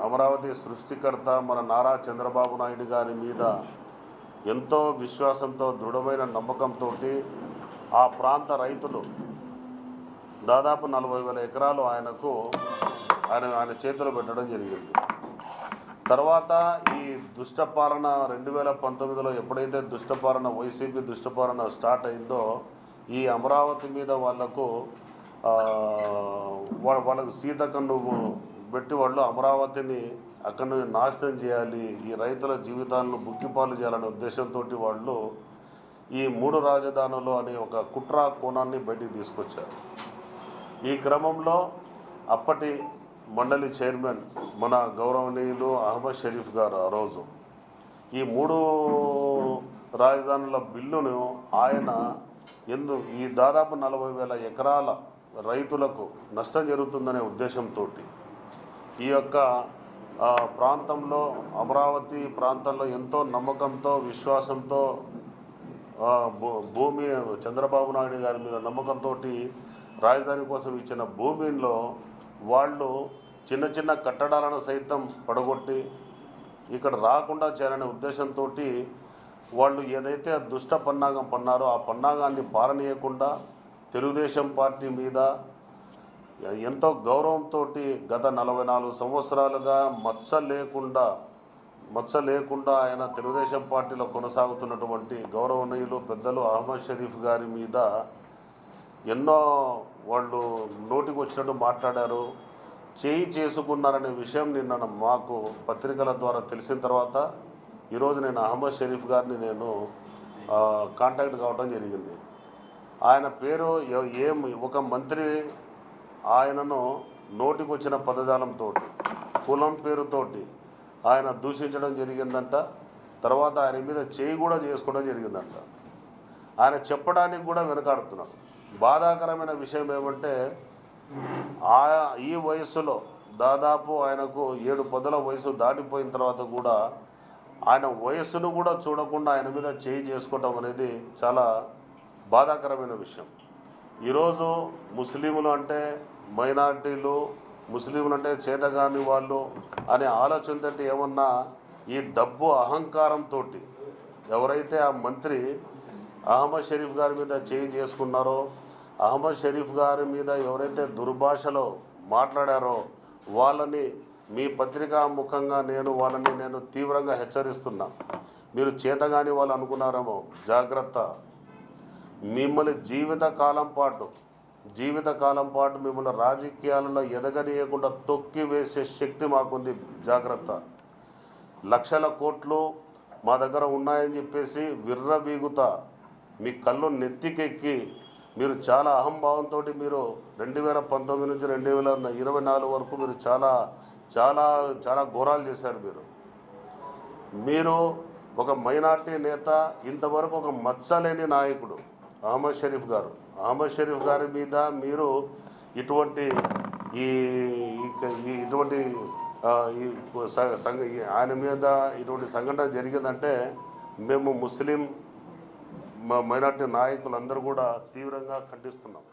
అమరావతి సృష్టికర్త మన నారా చంద్రబాబు నాయుడు గారి మీద ఎంతో విశ్వాసంతో దృఢమైన నమ్మకంతో ఆ ప్రాంత రైతులు దాదాపు 40,000 ఎకరాలు ఆయన చేతిలో పెట్టడం జరిగింది. తర్వాత ఈ దుష్టపాలన 2019లో ఎప్పుడైతే వైసీపీ దుష్టపాలన స్టార్ట్ అయిందో ఈ అమరావతి మీద వాళ్ళకు సీతకన్ను పెట్టి వాళ్ళు అమరావతిని అక్కడి నుంచి నాశనం చేయాలి, ఈ రైతుల జీవితాలను బుక్కిపాలు చేయాలనే ఉద్దేశంతో వాళ్ళు ఈ 3 రాజధానులు అనే ఒక కుట్ర కోణాన్ని బయటికి తీసుకొచ్చారు. ఈ క్రమంలో అప్పటి మండలి చైర్మన్ మన గౌరవనీయులు అహ్మద్ షరీఫ్ గారు ఆ రోజు ఈ 3 రాజధానుల బిల్లును ఆయన ఈ దాదాపు 40,000 ఎకరాల రైతులకు నష్టం జరుగుతుందనే ఉద్దేశంతో ఈ యొక్క ప్రాంతంలో అమరావతి ప్రాంతంలో ఎంతో నమ్మకంతో విశ్వాసంతో భూమి చంద్రబాబు నాయుడు గారి మీద నమ్మకంతో రాజధాని కోసం ఇచ్చిన భూమిలో వాళ్ళు చిన్న చిన్న కట్టడాలను సైతం పడగొట్టి ఇక్కడ రాకుండా చేయాలనే ఉద్దేశంతో వాళ్ళు ఏదైతే దుష్ట పన్నాగం పన్నారో ఆ పన్నాగాన్ని పారనీయకుండా తెలుగుదేశం పార్టీ మీద ఎంతో గౌరవంతో గత 44 సంవత్సరాలుగా మచ్చ లేకుండా ఆయన తెలుగుదేశం పార్టీలో కొనసాగుతున్నటువంటి గౌరవనీయులు పెద్దలు అహ్మద్ షరీఫ్ గారి మీద ఎన్నో వాళ్ళు నోటికి వచ్చినట్టు మాట్లాడారు, చేయి చేసుకున్నారనే విషయం నిన్న మాకు పత్రికల ద్వారా తెలిసిన తర్వాత ఈరోజు నేను అహ్మద్ షరీఫ్ గారిని కాంటాక్ట్ కావడం జరిగింది. ఆయన పేరు ఒక మంత్రి ఆయనను నోటికి వచ్చిన పదజాలంతో కులం పేరుతోటి ఆయన దూషించడం జరిగిందంట. తర్వాత ఆయన మీద చేయి కూడా చేసుకోవడం జరిగిందంట. ఆయన చెప్పడానికి కూడా వెనకాడుతున్నాడు. బాధాకరమైన విషయం ఏమంటే ఈ వయస్సులో దాదాపు ఆయనకు 7 పదుల వయసు దాటిపోయిన తర్వాత కూడా ఆయన వయస్సును కూడా చూడకుండా ఆయన మీద చేయి చేసుకోవడం అనేది చాలా బాధాకరమైన విషయం. ఈరోజు ముస్లింలు అంటే మైనారిటీలు, ముస్లింలు అంటే చేతగాని వాళ్ళు అనే ఆలోచనతో ఏమన్నా ఈ డబ్బు అహంకారంతో ఎవరైతే ఆ మంత్రి అహ్మద్ షరీఫ్ గారి మీద చేయి చేసుకున్నారో, అహ్మద్ షరీఫ్ గారి మీద ఎవరైతే దుర్భాషలో మాట్లాడారో వాళ్ళని మీ పత్రికా ముఖంగా నేను తీవ్రంగా హెచ్చరిస్తున్నా. మీరు చేతగాని వాళ్ళు అనుకున్నారేమో, జాగ్రత్త. మిమ్మల్ని జీవితకాలం పాటు మిమ్మల్ని రాజకీయాలలో ఎదగనీయకుండా తొక్కి వేసే శక్తి మాకుంది, జాగ్రత్త. లక్షల కోట్లు మా దగ్గర ఉన్నాయని చెప్పేసి విర్రబీగుతా మీ కళ్ళు నెత్తికెక్కి మీరు చాలా అహంభావంతో మీరు 2019 నుంచి 2024 వరకు మీరు చాలా చాలా చాలా ఘోరాలు చేశారు. మీరు ఒక మైనార్టీ నేత, ఇంతవరకు ఒక మచ్చలేని నాయకుడు అహ్మద్ షరీఫ్ గారి మీద మీరు ఇటువంటి ఆయన మీద ఇటువంటి సంఘటన జరిగిందంటే మేము ముస్లిం మైనార్టీ నాయకులందరూ కూడా తీవ్రంగా ఖండిస్తున్నాం.